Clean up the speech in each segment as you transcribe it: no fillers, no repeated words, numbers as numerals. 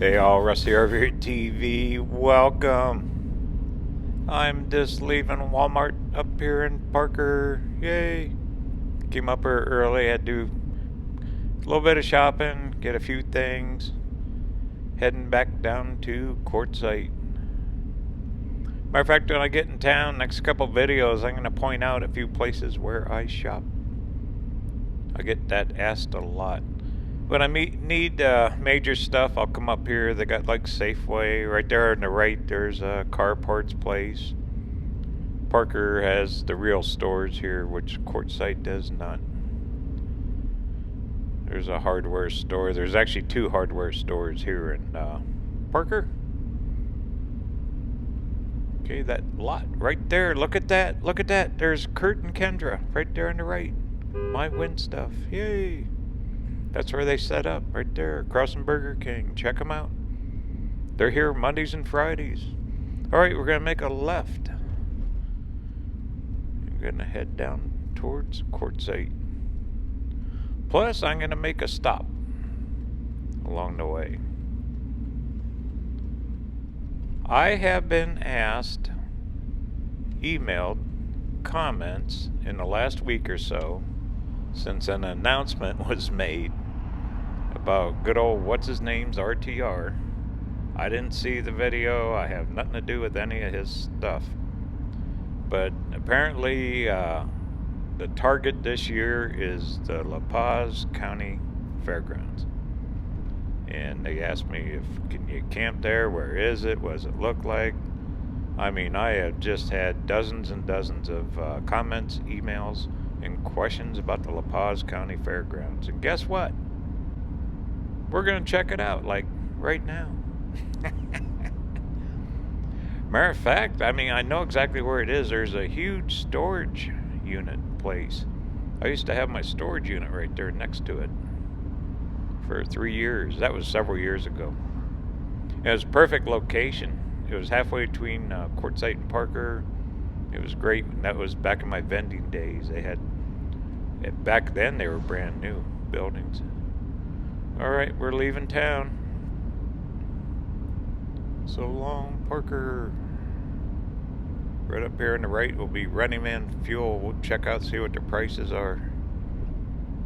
Hey all, Rusty RVerTV, welcome. I'm just leaving Walmart up here in Parker. Yay. Came up here early, had to do a little bit of shopping, get a few things. Heading back down to Quartzsite. Matter of fact, when I get in town, next couple videos, I'm going to point out a few places where I shop. I get that asked a lot. When I need major stuff, I'll come up here. They got like Safeway right there on the right. There's a car parts place. Parker has the real stores here, which Quartzsite does not. There's a hardware store. There's actually two hardware stores here in Parker. Okay, that lot right there. Look at that. Look at that. There's Kurt and Kendra right there on the right. My Win stuff. Yay. That's where they set up, right there, across from Burger King. Check them out. They're here Mondays and Fridays. All right, we're going to make a left. I'm going to head down towards Quartzsite. Plus, I'm going to make a stop along the way. I have been asked, emailed, comments in the last week or so, since an announcement was made about good old what's-his-name's RTR. I didn't see the video. I have nothing to do with any of his stuff. But apparently the target this year is the La Paz County Fairgrounds. And they asked me if can you camp there? Where is it? What does it look like? I mean, I have just had dozens and dozens of comments, emails, and questions about the La Paz County Fairgrounds. And guess what? We're going to check it out, like, right now. Matter of fact, I mean, I know exactly where it is. There's a huge storage unit place. I used to have my storage unit right there next to it for 3 years. That was several years ago. It was a perfect location. It was halfway between Quartzsite and Parker. It was great. And that was back in my vending days. They had, back then they were brand new buildings. All right, we're leaving town. So long, Parker. Right up here on the right will be Running Man Fuel. We'll check out, see what the prices are.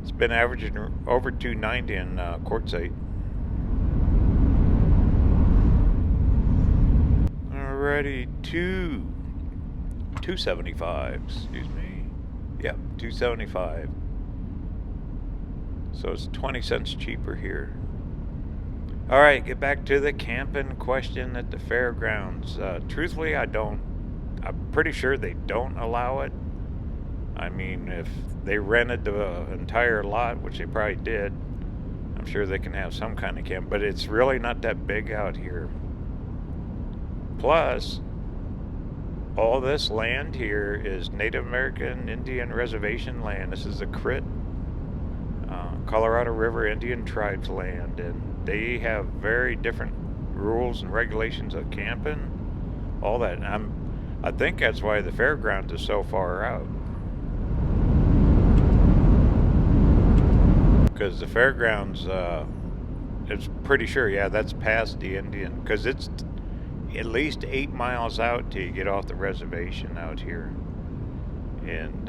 It's been averaging over $2.90 in Quartzsite. Alrighty, $2.75. Excuse me. Yep, $2.75. So it's 20 cents cheaper here. All right, get back to the camping question at the fairgrounds. Truthfully, I'm pretty sure they don't allow it. I mean, if they rented the entire lot, which they probably did, I'm sure they can have some kind of camp, but it's really not that big out here. Plus, all this land here is Native American Indian reservation land. This is the CRIT, Colorado River Indian Tribes land, and they have very different rules and regulations of camping, all that. I think that's why the fairgrounds is so far out, because the fairgrounds, it's pretty sure, yeah, that's past the Indian, because it's at least 8 miles out till you get off the reservation out here, and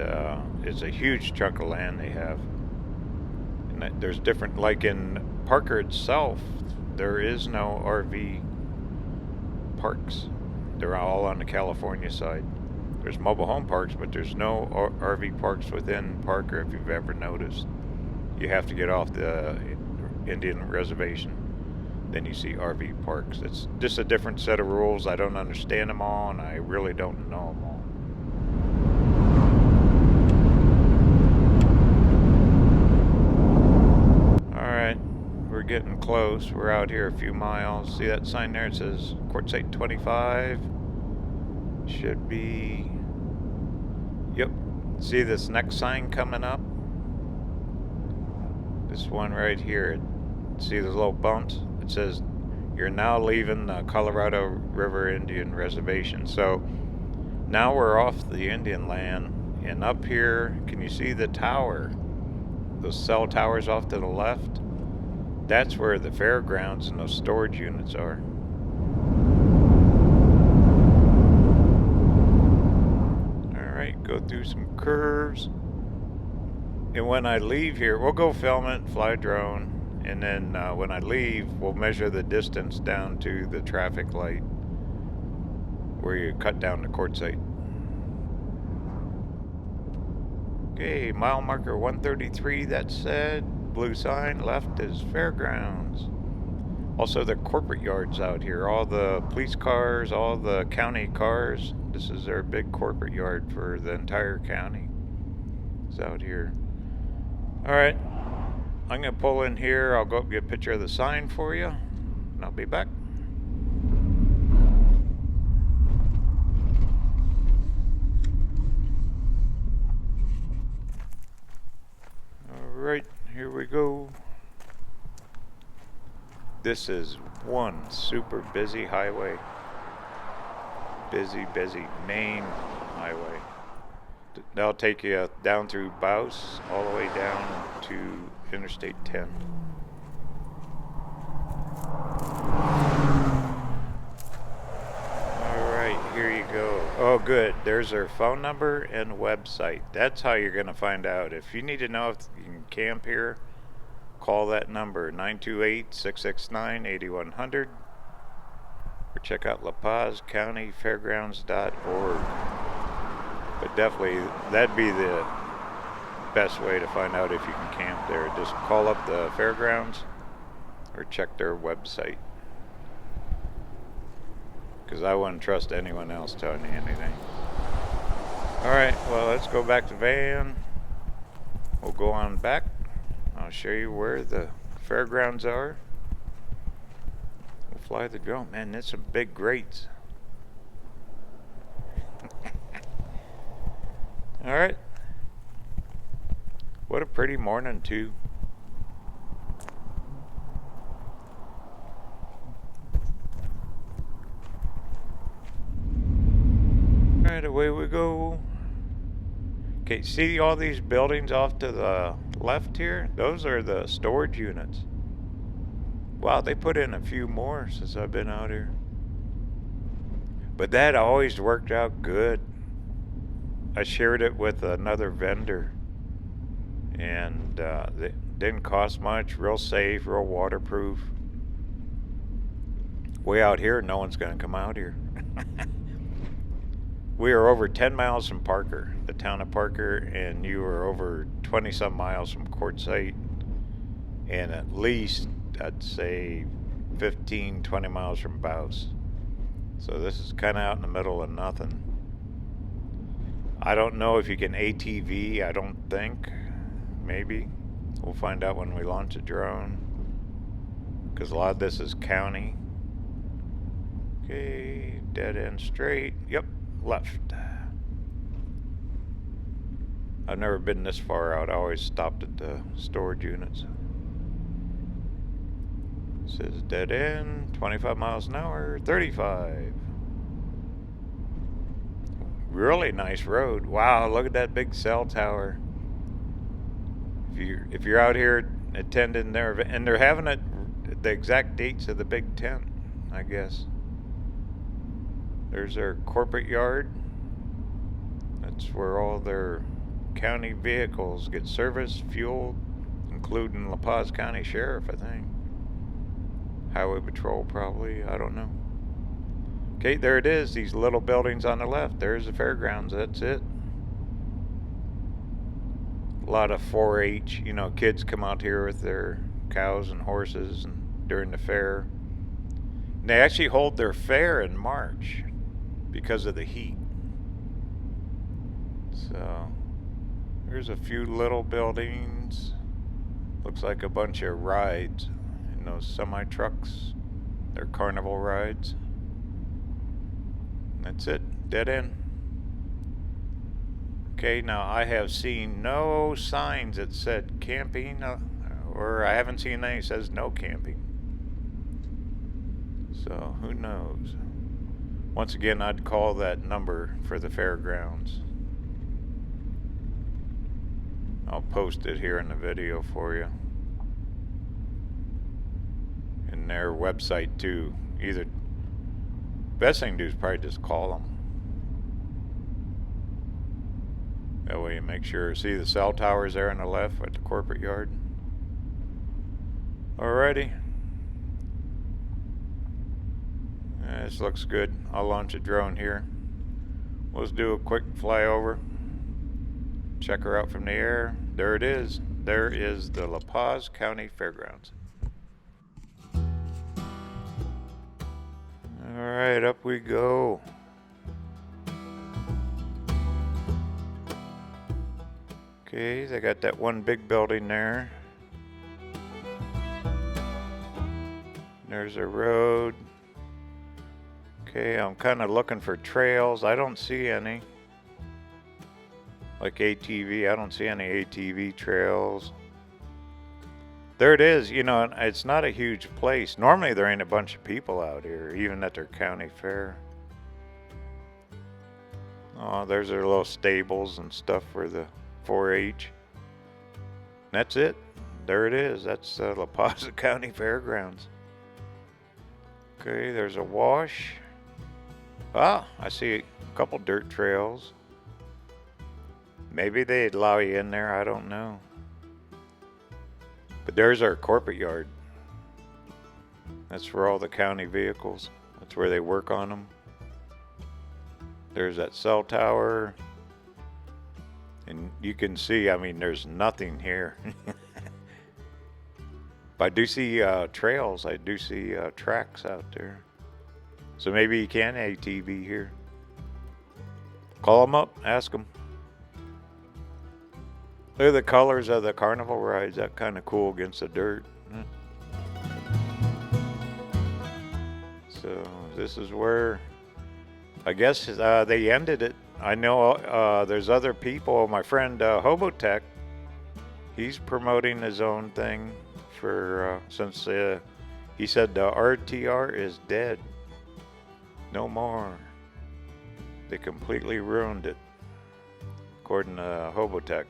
it's a huge chunk of land they have. And there's different, like in Parker itself, there is no RV parks. They're all on the California side. There's mobile home parks, but there's no RV parks within Parker, if you've ever noticed. You have to get off the Indian reservation, then you see RV parks. It's just a different set of rules. I don't understand them all, and I really don't know them all. We're getting close. We're out here a few miles. See that sign there? It says Quartzsite 25. Should be... Yep. See this next sign coming up? This one right here. See those little bumps? It says you're now leaving the Colorado River Indian Reservation. So now we're off the Indian land, and up here, can you see the tower? Those cell towers off to the left? That's where the fairgrounds and those storage units are. Alright, go through some curves. And when I leave here, we'll go film it, fly a drone, and then when I leave, we'll measure the distance down to the traffic light where you cut down the quartzite. Okay, mile marker 133, that said. Blue sign, left is Fairgrounds. Also the corporate yards out here, all the police cars, all the county cars. This is their big corporate yard for the entire county. It's out here. Alright, I'm going to pull in here. I'll go up and get a picture of the sign for you, and I'll be back. Alright, here we go. This is one super busy highway. Busy main highway. That'll take you down through Baus, all the way down to Interstate 10. Alright, here you go. Oh good, there's their phone number and website. That's how you're going to find out. If you need to know if you can camp here, call that number, 928-669-8100. Or check out La Paz County Fairgrounds.org. But definitely, that'd be the best way to find out if you can camp there. Just call up the fairgrounds or check their website. Because I wouldn't trust anyone else telling you anything. Alright, well, let's go back to van. We'll go on back. I'll show you where the fairgrounds are. We'll fly the drone. Man, that's some big grates. Alright. What a pretty morning, too. Alright, away we go. Okay, see all these buildings off to the left here? Those are the storage units. Wow, they put in a few more since I've been out here. But that always worked out good. I shared it with another vendor, and it didn't cost much, real safe, real waterproof. Way out here, no one's going to come out here. We are over 10 miles from Parker, the town of Parker, and you are over 20-some miles from Quartzsite, and at least, I'd say, 15, 20 miles from Baus. So this is kind of out in the middle of nothing. I don't know if you can ATV, I don't think. Maybe. We'll find out when we launch a drone. Because a lot of this is county. Okay, dead end straight. Yep, left. I've never been this far out. I always stopped at the storage units. It says dead end, 25 miles an hour, 35. Really nice road. Wow, look at that big cell tower. If you're out here attending there, and they're having it the exact dates of the big tent, I guess. There's their corporate yard. That's where all their county vehicles get serviced, fueled, including La Paz County Sheriff, I think. Highway Patrol, probably. I don't know. Okay, there it is. These little buildings on the left. There's the fairgrounds. That's it. A lot of 4-H. You know, kids come out here with their cows and horses and during the fair. And they actually hold their fair in March because of the heat. So, there's a few little buildings. Looks like a bunch of rides. And those semi-trucks, they're carnival rides. That's it, dead end. Okay, now I have seen no signs that said camping, or I haven't seen any that says no camping. So, who knows? Once again, I'd call that number for the fairgrounds. I'll post it here in the video for you. in their website too. Either best thing to do is probably just call them. That way you make sure. See the cell towers there on the left at the corporate yard. Alrighty. This looks good. I'll launch a drone here. Let's do a quick flyover. Check her out from the air. There it is. There is the La Paz County Fairgrounds. Alright, up we go. Okay, they got that one big building there. There's a road. Okay, I'm kind of looking for trails. I don't see any. Like ATV, I don't see any ATV trails. There it is. You know, it's not a huge place. Normally there ain't a bunch of people out here, even at their county fair. Oh, there's their little stables and stuff for the 4-H. That's it. There it is. That's La Paz County Fairgrounds. Okay, there's a wash. Ah, I see a couple dirt trails. Maybe they'd allow you in there, I don't know. But there's our corporate yard. That's for all the county vehicles. That's where they work on them. There's that cell tower. And you can see, I mean, there's nothing here. But I do see trails. I do see tracks out there. So maybe you can ATV here. Call them up, ask them. Look at the colors of the carnival rides. That kind of cool against the dirt. So this is where, I guess they ended it. I know there's other people. My friend Hobotech, he's promoting his own thing for since he said the RTR is dead. No more. They completely ruined it, according to Hobotech.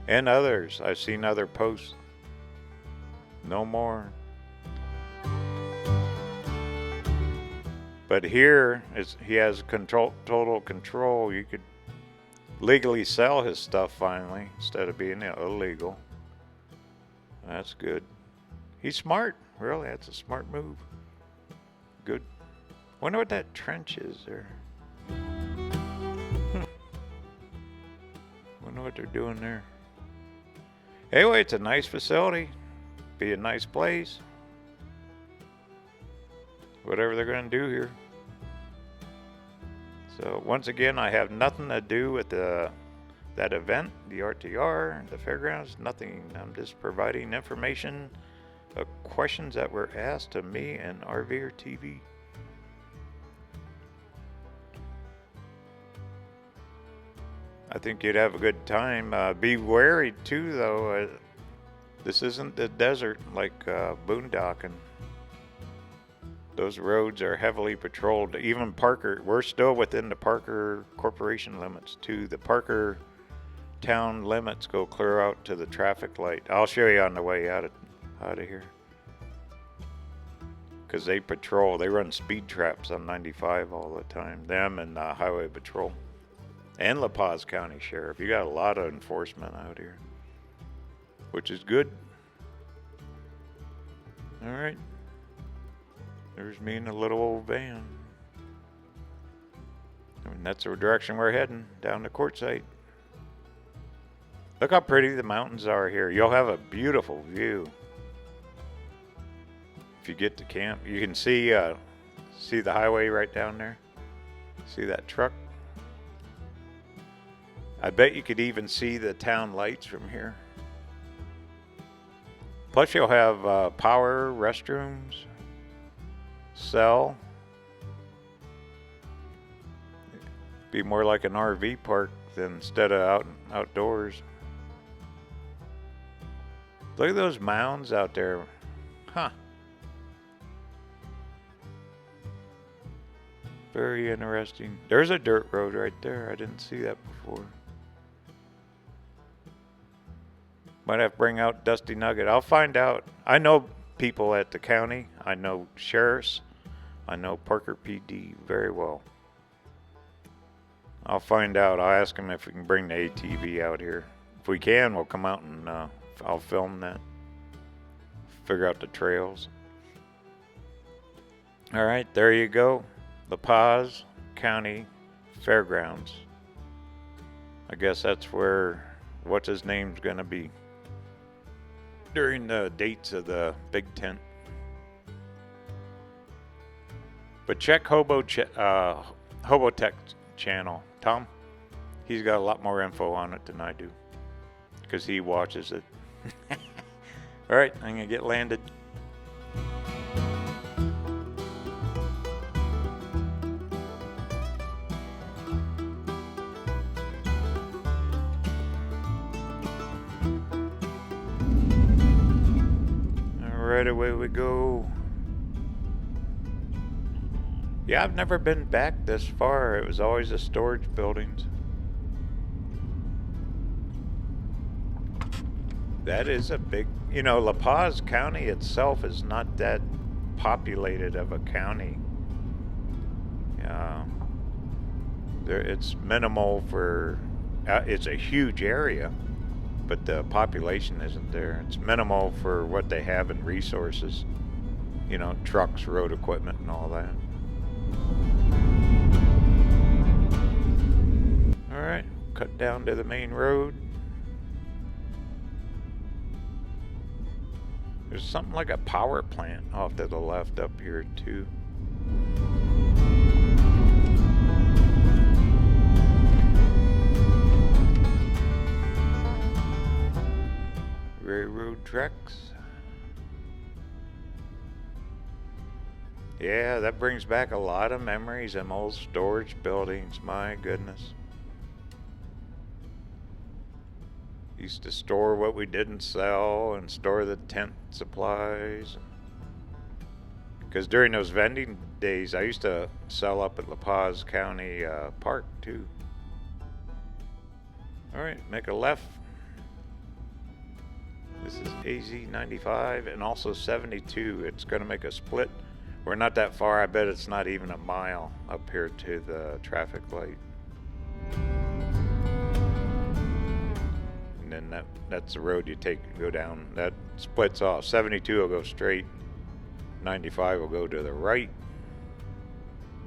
And others. I've seen other posts. No more. But here he has total control. You could legally sell his stuff finally instead of being illegal. That's good. He's smart. Really, that's a smart move. Good. Wonder what that trench is there. Wonder what they're doing there. Anyway, it's a nice facility. Be a nice place. Whatever they're going to do here. So once again, I have nothing to do with that event, the RTR, the fairgrounds, nothing. I'm just providing information, questions that were asked to me and RVerTV. I think you'd have a good time. Be wary too, though. This isn't the desert like boondocking. Those roads are heavily patrolled. Even Parker, we're still within the Parker Corporation limits too. The Parker town limits go clear out to the traffic light. I'll show you on the way out of here. Because they patrol, they run speed traps on 95 all the time. Them and Highway Patrol. And La Paz County Sheriff. You got a lot of enforcement out here. Which is good. Alright. There's me in a little old van. And that's the direction we're heading, down the court site. Look how pretty the mountains are here. You'll have a beautiful view. If you get to camp, you can see the highway right down there. See that truck? I bet you could even see the town lights from here. Plus you'll have power, restrooms, cell. Be more like an RV park than instead of outdoors. Look at those mounds out there. Huh. Very interesting. There's a dirt road right there. I didn't see that before. Might have to bring out Dusty Nugget. I'll find out. I know people at the county. I know sheriffs. I know Parker PD very well. I'll find out. I'll ask them if we can bring the ATV out here. If we can, we'll come out and I'll film that. Figure out the trails. All right, there you go. La Paz County Fairgrounds. I guess that's where what's his name's gonna be during the dates of the big tent. But check Hobotech channel. Tom, he's got a lot more info on it than I do because he watches it. All right, I'm gonna get landed. Right away we go. Yeah, I've never been back this far. It was always the storage buildings. That is a big, you know, La Paz County itself is not that populated of a county. It's minimal for, it's a huge area, but the population isn't there. It's minimal for what they have in resources, you know, trucks, road equipment, and all that. All right, cut down to the main road. There's something like a power plant off to the left up here too. Railroad tracks. Yeah, that brings back a lot of memories. Them old storage buildings, my goodness. Used to store what we didn't sell and store the tent supplies. Because during those vending days, I used to sell up at La Paz County Park too. All right, make a left. This is AZ 95 and also 72. It's going to make a split. We're not that far. I bet it's not even a mile up here to the traffic light. And then that's the road you take and go down. That splits off. 72 will go straight. 95 will go to the right.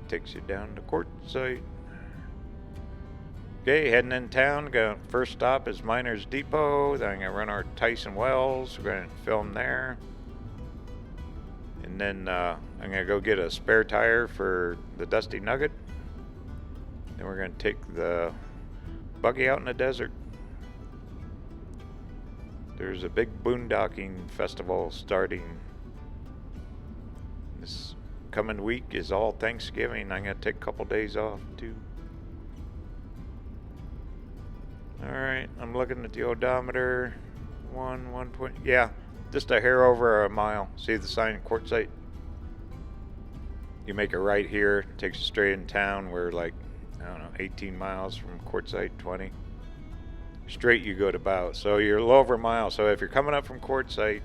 Takes you down to Quartzsite. Okay, heading in town. First stop is Miners Depot. Then I'm going to run our Tyson Wells. We're going to film there. And then I'm going to go get a spare tire for the Dusty Nugget. Then we're going to take the buggy out in the desert. There's a big boondocking festival starting. This coming week is all Thanksgiving. I'm going to take a couple days off too. Alright, I'm looking at the odometer. 120. Yeah, just a hair over a mile. See the sign, Quartzsite? You make a right here, takes you straight in town. We're like, I don't know, 18 miles from Quartzsite, 20. Straight you go to Bow. So you're a little over a mile. So if you're coming up from Quartzsite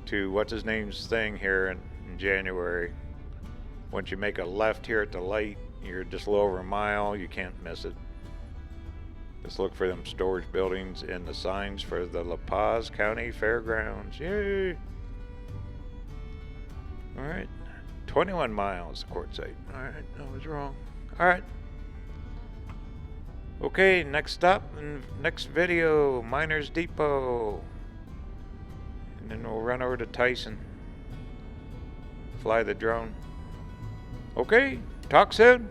to what's his name's thing here in January, once you make a left here at the light, you're just a little over a mile. You can't miss it. Just look for them storage buildings and the signs for the La Paz County Fairgrounds. Yay! Alright. 21 miles, Quartzsite. Alright, I was wrong. Alright. Okay, next stop, next video, Miners Depot. And then we'll run over to Tyson. Fly the drone. Okay, talk soon.